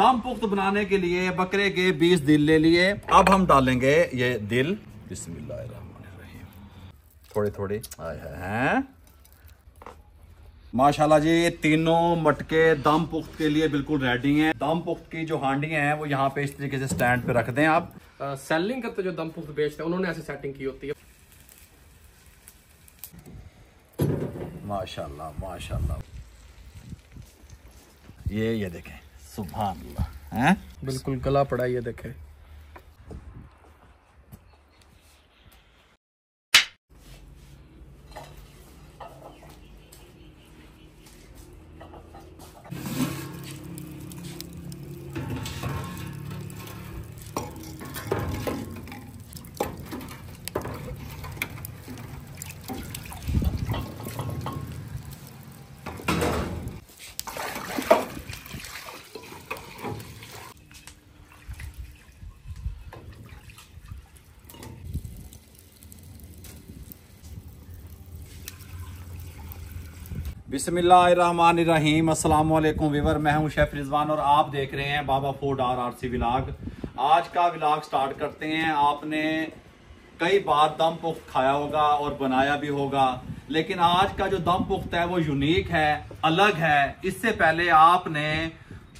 दम पुख्त बनाने के लिए बकरे के 20 दिल ले लिए। अब हम डालेंगे ये दिल। बिस्मिल्लाहिर्रहमानिर्रहीम। थोड़े थोड़े हैं माशाल्लाह जी। ये तीनों मटके दम पुख्त के लिए बिल्कुल रेडी हैं। दम पुख्त की जो हांडियां हैं वो यहाँ पे इस तरीके से स्टैंड पे रख दें आप। सेलिंग करते जो दम पुख्त बेचते हैं उन्होंने ऐसी सेटिंग की होती है। माशाल्लाह माशाल्लाह। ये देखें, सुभान अल्लाह हैं, बिल्कुल गला पड़ा ये देखें। बिस्मिल्लाहिर्रहमानिर्रहीम। अस्सलाम वालेकुम वीवर, मैं हूं शेफ रिजवान और आप देख रहे हैं बाबा फूड RRC व्लॉग। आज का व्लॉग स्टार्ट करते हैं। आपने कई बार दम पुख्त खाया होगा और बनाया भी होगा, लेकिन आज का जो दम पुख्त है वो यूनिक है, अलग है। इससे पहले आपने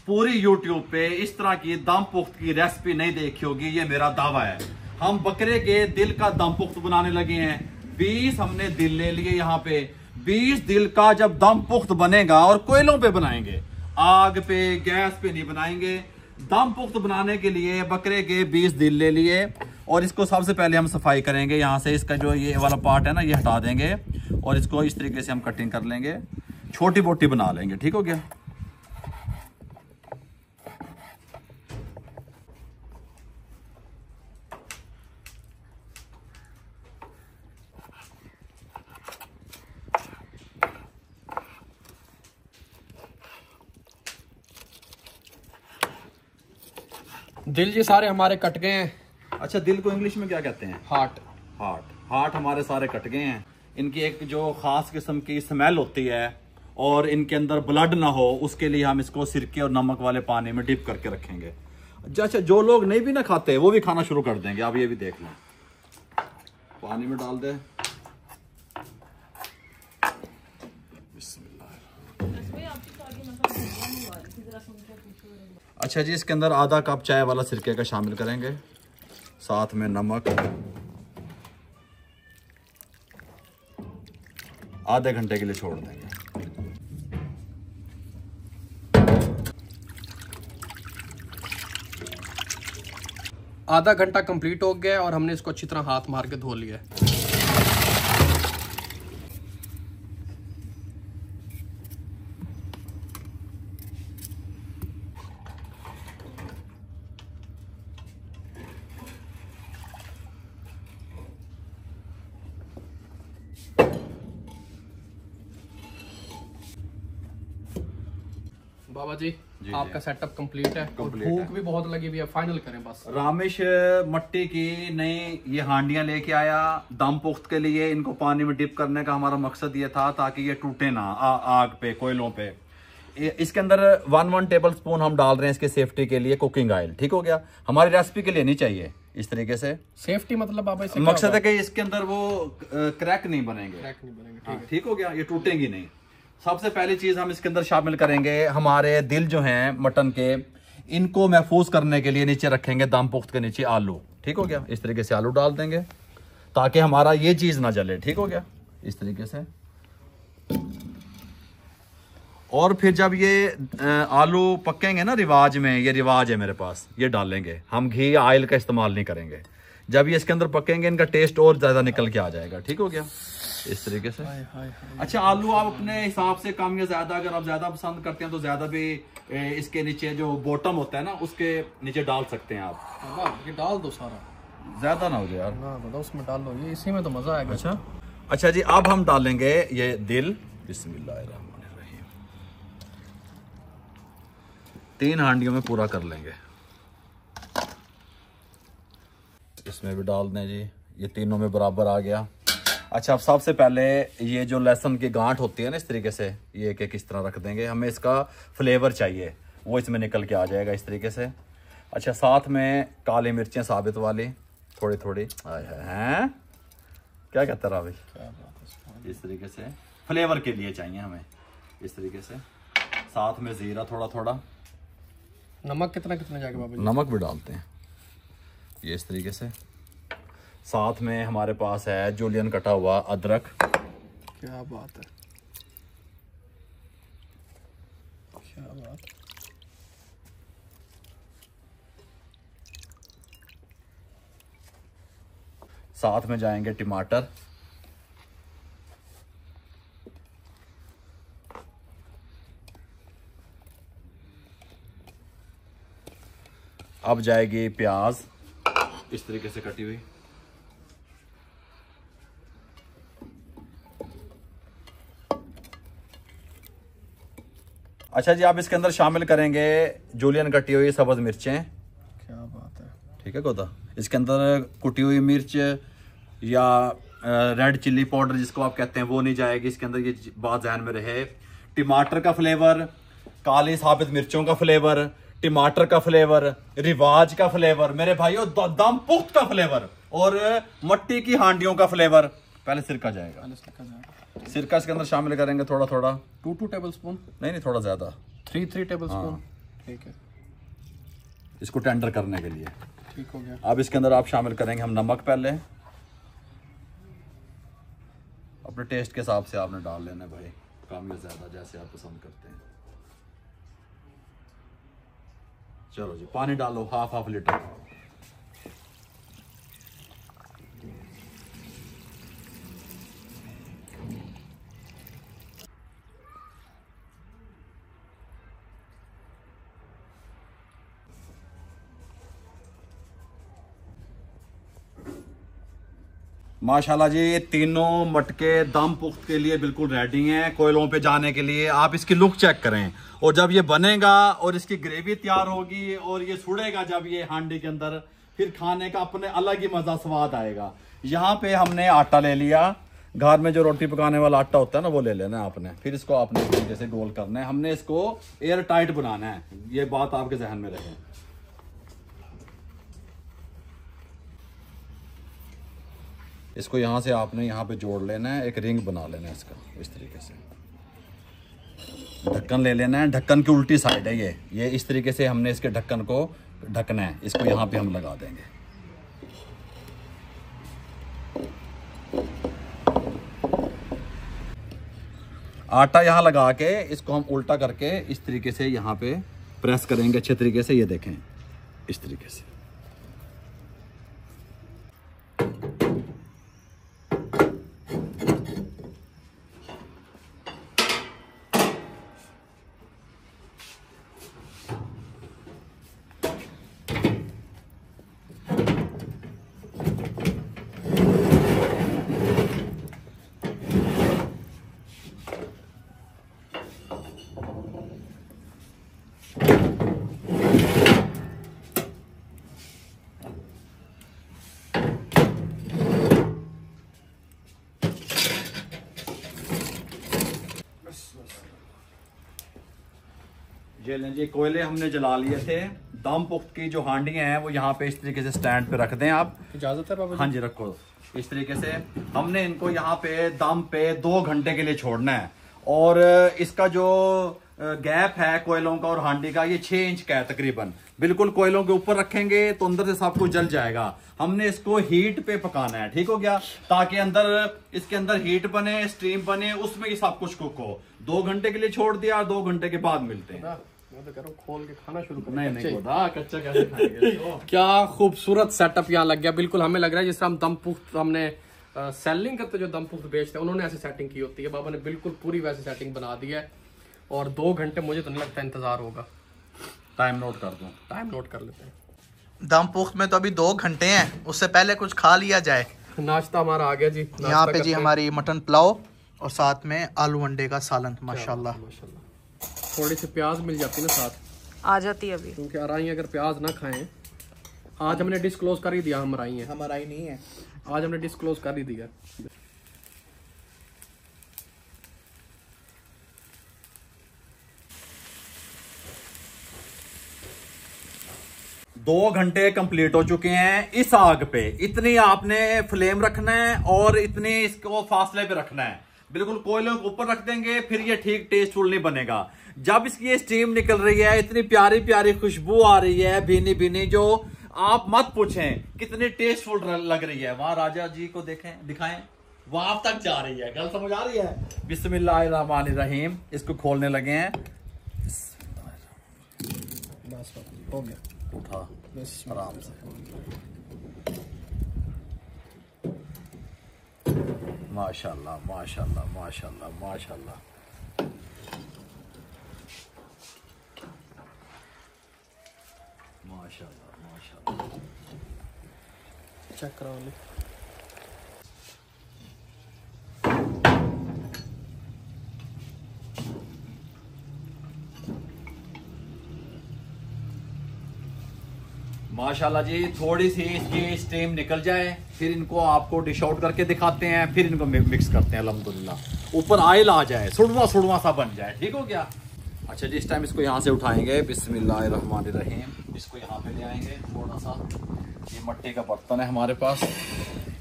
पूरी यूट्यूब पे इस तरह की दम पुख्त की रेसिपी नहीं देखी होगी, ये मेरा दावा है। हम बकरे के दिल का दम पुख्त बनाने लगे हैं। 20 हमने दिल ले लिए यहाँ पे। 20 दिल का जब दम पुख्त बनेगा, और कोयलों पे बनाएंगे, आग पे गैस पे नहीं बनाएंगे। दम पुख्त बनाने के लिए बकरे के 20 दिल ले लिए और इसको सबसे पहले हम सफाई करेंगे। यहाँ से इसका जो ये वाला पार्ट है ना, ये हटा देंगे और इसको इस तरीके से हम कटिंग कर लेंगे, छोटी मोटी बना लेंगे। ठीक हो गया। दिल ये सारे हमारे कट गए हैं। अच्छा, दिल को इंग्लिश में क्या कहते हैं? हार्ट। हार्ट हमारे सारे कट गए हैं। इनकी एक जो खास किस्म की स्मेल होती है और इनके अंदर ब्लड ना हो, उसके लिए हम इसको सिरके और नमक वाले पानी में डिप करके रखेंगे। अच्छा, जो लोग नहीं भी ना खाते वो भी खाना शुरू कर देंगे। आप ये भी देख लें। पानी में डाल दे। अच्छा जी, इसके अंदर आधा कप चाय वाला सिरके का शामिल करेंगे, साथ में नमक। आधे घंटे के लिए छोड़ देंगे। आधा घंटा कंप्लीट हो गया और हमने इसको अच्छी तरह हाथ मार के धो लिया है। बाबा जी आपका सेटअप कंप्लीट है। भूख भी बहुत लगी हुई है, फाइनल करें बस। रामेश मट्टी की नई ये हांडियां लेके आया दम पुख्त के लिए। इनको पानी में डिप करने का हमारा मकसद ये था ताकि ये टूटे ना आग पे, कोयलों पे। इसके अंदर 1 टेबल स्पून हम डाल रहे हैं इसके सेफ्टी के लिए कुकिंग ऑयल। ठीक हो गया। हमारी रेसिपी के लिए नहीं चाहिए इस तरीके से। सेफ्टी मतलब आप ऐसे मकसद है कि इसके अंदर वो क्रैक नहीं बनेंगे। ठीक हो गया, ये टूटेंगी नहीं। सबसे पहली चीज हम इसके अंदर शामिल करेंगे हमारे दिल जो हैं मटन के, इनको महफूज करने के लिए नीचे रखेंगे दम पुख्त के नीचे आलू। ठीक हो गया। इस तरीके से आलू डाल देंगे ताकि हमारा ये चीज ना जले। ठीक हो गया, इस तरीके से। और फिर जब ये आलू पकेंगे ना रिवाज में, ये रिवाज है मेरे पास, ये डालेंगे हम। घी ऑयल का इस्तेमाल नहीं करेंगे। जब ये इसके अंदर पकेंगे इनका टेस्ट और ज्यादा निकल के आ जाएगा। ठीक हो गया, इस तरीके से। अच्छा, आलू आप अपने हिसाब से कम या ज्यादा, अगर आप ज्यादा पसंद करते हैं तो ज्यादा भी इसके नीचे जो बॉटम होता है ना उसके नीचे डाल सकते हैं आप। ये डाल दो सारा, ज्यादा ना हो जाए यार। ना उसमें डाल दो, ये इसी में तो मजा आएगा। अच्छा जी, अब हम डालेंगे ये दिल। बिस्मिल्लाहिर्रहमानिर्रहीम। 3 हांडियों में पूरा कर लेंगे। इसमें भी डाल दें जी, ये तीनों में बराबर आ गया। अच्छा, अब सबसे पहले ये जो लहसुन की गांठ होती है ना, इस तरीके से ये एक एक इस तरह रख देंगे। हमें इसका फ्लेवर चाहिए। वो इसमें निकल के आ जाएगा इस तरीके से। अच्छा, साथ में काली मिर्चें साबित वाली थोड़ी थोड़ी हैं, क्या कहता रहा भाई, इस तरीके से फ्लेवर के लिए चाहिए हमें इस तरीके से। साथ में जीरा थोड़ा थोड़ा। नमक कितना कितना जाएगा बाबा जी? नमक भी डालते हैं ये इस तरीके से। साथ में हमारे पास है जूलियन कटा हुआ अदरक। क्या बात है, क्या बात। साथ में जाएंगे टमाटर। अब जाएगी प्याज इस तरीके से कटी हुई। अच्छा जी, आप इसके अंदर शामिल करेंगे जूलियन कटी हुई सब्ज मिर्चें। क्या बात है, ठीक है गोदा। इसके अंदर कुटी हुई मिर्च या रेड चिल्ली पाउडर जिसको आप कहते हैं वो नहीं जाएगी इसके अंदर, ये बात ध्यान में रहे। टमाटर का फ्लेवर, काली साबित मिर्चों का फ्लेवर, टमाटर का फ्लेवर, रिवाज का फ्लेवर, मेरे भाइयों दम पुख्त का फ्लेवर, और मट्टी की हांडियों का फ्लेवर। पहले सिरका जाएगा, सिरका इसके अंदर शामिल करेंगे थोड़ा थोड़ा, 2 टेबल स्पून, नहीं थोड़ा ज्यादा, 3 टेबल स्पून। ठीक है, इसको टेंडर करने के लिए। ठीक हो गया। अब इसके अंदर आप शामिल करेंगे हम नमक। पहले अपने टेस्ट के हिसाब से आपने डाल लेना भाई, कम या ज्यादा जैसे आप पसंद करते हैं। चलो जी, पानी डालो हाफ लीटर। माशाल्लाह जी, ये तीनों मटके दम पुख्त के लिए बिल्कुल रेडी हैं कोयलों पे जाने के लिए। आप इसकी लुक चेक करें, और जब ये बनेगा और इसकी ग्रेवी तैयार होगी और ये सुड़ेगा जब ये हांडी के अंदर, फिर खाने का अपने अलग ही मजा स्वाद आएगा। यहाँ पे हमने आटा ले लिया, घर में जो रोटी पकाने वाला आटा होता है ना वो ले लेना है आपने। फिर इसको आपने जैसे गोल करना है, हमने इसको एयर टाइट बनाना है, ये बात आपके जहन में रहे। इसको यहाँ से आपने यहाँ पे जोड़ लेना है, एक रिंग बना लेना है इसका इस तरीके से। ढक्कन ले लेना है, ढक्कन की उल्टी साइड है ये इस तरीके से हमने इसके ढक्कन को ढकना है। इसको यहाँ पे हम लगा देंगे। आटा यहाँ लगा के इसको हम उल्टा करके इस तरीके से यहाँ पे प्रेस करेंगे अच्छे तरीके से। ये देखें इस तरीके से। ये लें जी, कोयले हमने जला लिए थे। दम पुख्त की जो हांडियां हैं वो यहाँ पे इस तरीके से स्टैंड पे रख दें आप। इजाजत है बाबा जी? हाँ जी, रखो इस तरीके से। हमने इनको यहाँ पे दम पे 2 घंटे के लिए छोड़ना है, और इसका जो गैप है कोयलों का और हांडी का, ये 6 इंच का है तकरीबन। बिल्कुल कोयलों के ऊपर रखेंगे तो अंदर से सब कुछ जल जाएगा। हमने इसको हीट पे पकाना है, ठीक हो गया, ताकि अंदर इसके अंदर हीट बने, स्टीम बने, उसमें ये सब कुछ कुक हो। 2 घंटे के लिए छोड़ दिया, 2 घंटे के बाद मिलते हैं। मैं तो कह रहा हूं खोल के खाना शुरू करें। नहीं कच्चा कैसे खाएंगे? क्या खूबसूरत सेटअप यहाँ लग गया। बिल्कुल हमें लग रहा है जिस तरह हम दम पुख्त हमने सेलिंग करते जो दम पुख्त बेचते हैं उन्होंने ऐसी सेटिंग की होती है। बाबा ने बिल्कुल पूरी वैसी सेटिंग बना दी है, और 2 घंटे मुझे तो नहीं लगता इंतजार होगा। टाइम नोट कर दूं? टाइम नोट कर लेते हैं। दम पुख्त में तो अभी 2 घंटे हैं, उससे पहले कुछ खा लिया जाए। नाश्ता हमारा आ गया जी। यहाँ पे जी हमारी मटन पुलाव और साथ में आलू अंडे का सालन। माशाल्लाह माशाल्लाह। थोड़ी सी प्याज मिल जाती ना साथ, आ जाती है अभी, क्योंकि अराई अगर प्याज ना खाएं। आज हमने डिस्क्लोज कर ही दिया हम अराई हैं। हमारा ही नहीं है, आज हमने डिस्क्लोज कर ही दिया। 2 घंटे कंप्लीट हो चुके हैं इस आग पे। इतनी आपने फ्लेम रखना है और इतनी इसको फासले पे रखना है। बिल्कुल कोयलों के ऊपर रख देंगे फिर ये ठीक टेस्टफुल नहीं बनेगा। जब इसकी ये स्टीम निकल रही है, इतनी प्यारी प्यारी खुशबू आ रही है भीनी भीनी, जो आप मत पूछें कितनी टेस्टफुल लग रही है। वहां राजा जी को देखें, दिखाएं, वहां तक जा रही है। गल समझ आ रही है। बिस्मिल्लाहिर्रहमानिर्रहीम। इसको खोलने लगे हैं। बस हो गया, उठा आराम से। माशाल्लाह माशाल्लाह माशाल्लाह माशाल्लाह। माशाल्लाह माशाल्लाह। चेक करो ली। माशाल्लाह जी, थोड़ी सी इसकी स्टीम निकल जाए फिर इनको आपको डिश आउट करके दिखाते हैं, फिर इनको मिक्स करते हैं। अल्हम्दुलिल्लाह ऊपर ऑयल आ जाए, सुड़वा सुड़वा सा बन जाए। ठीक हो गया। अच्छा जी, इस टाइम इसको यहाँ से उठाएंगे। बिस्मिल्लाहिर्रहमानिर्रहीम। इसको यहाँ पे ले आएंगे थोड़ा सा। ये मट्टी का बर्तन है हमारे पास,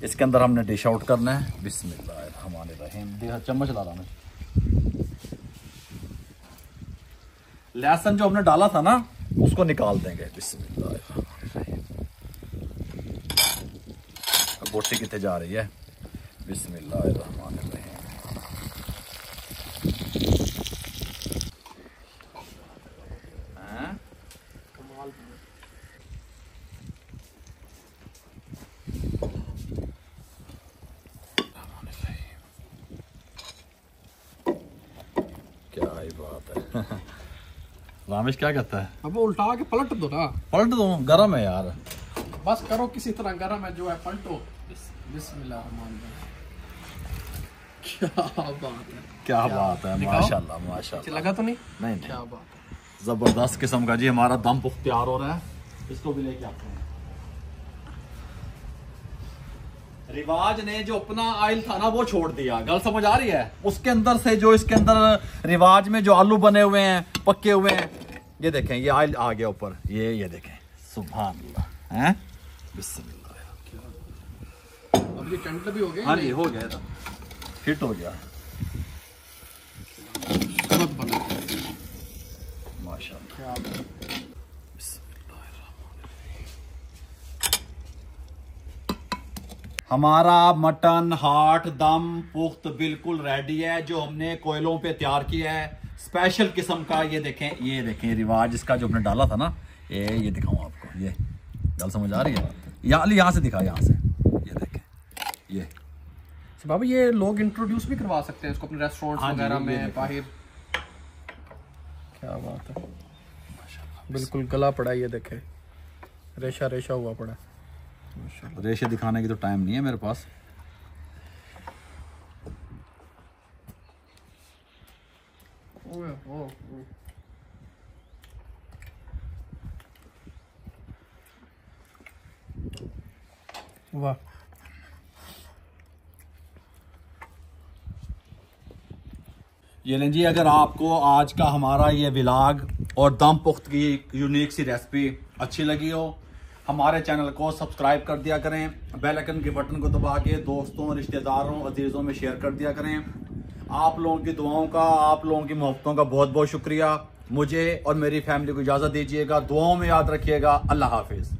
इसके अंदर हमने डिश आउट करना है। बिस्मिल्लाहिर्रहमानिर्रहीम। चम्मच ला रहा मैं। लहसुन जो हमने डाला था ना उसको निकाल देंगे। बिस्मिल्लाहिर्रहमानिर्रहीम। बोटी कितने जा रही है। बिस्मिल्लाहिर्रहमानिर्रहीम। क्या ही बात है। रामेश क्या कहता है? अब वो उल्टा के पलट दो ना। पलट दो, गरम है यार। बस करो किसी तरह, गरम है जो है पलटो। बिस्मिल्लाहिर्रहमानिर्रहीम। क्या बात है, क्या बात है। माशाल्लाह माशाल्लाह। लगा तो नहीं? नहीं क्या बात है, जबरदस्त किस्म का जी हमारा दम पुख्त तैयार हो रहा है। इसको भी लेके आते हैं। रिवाज ने जो अपना आयल था ना वो छोड़ दिया। गल समझ आ रही है। उसके अंदर से जो इसके अंदर रिवाज में जो आलू बने हुए हैं, पक्के हुए हैं, ये देखें, ये आयल आ गया ऊपर। ये देखें, सुभान अल्लाह हैं। बिस्मिल्लाह। अब ये टेंट भी हो गया। हाँ जी, हो गया था, फिट हो गया। माशाल्लाह। हमारा मटन हार्ट दम पुख्त बिल्कुल रेडी है, जो हमने कोयलों पे तैयार किया है स्पेशल किस्म का। ये देखें रिवाज इसका जो हमने डाला था ना, ये दिखाऊं आपको। ये गल समझ आ रही है। यहाँ से दिखा, यहाँ से ये देखें। ये बाबा ये लोग इंट्रोड्यूस भी करवा सकते हैं इसको अपने रेस्टोरेंट्स वगैरह में, बाहर। क्या बात है, बिल्कुल गला पड़ा। ये देखे, रेशा रेशा हुआ पड़ा। रेशे दिखाने की तो टाइम नहीं है मेरे पास। वाह, ये लें जी, अगर आपको आज का हमारा ये व्लॉग और दम पुख्त की यूनिक सी रेसिपी अच्छी लगी हो, हमारे चैनल को सब्सक्राइब कर दिया करें। बेल आइकन के बटन को दबा के दोस्तों, रिश्तेदारों, अजीज़ों में शेयर कर दिया करें। आप लोगों की दुआओं का, आप लोगों की मोहब्बतों का बहुत बहुत शुक्रिया। मुझे और मेरी फैमिली को इजाज़त दीजिएगा। दुआओं में याद रखिएगा। अल्लाह हाफिज़।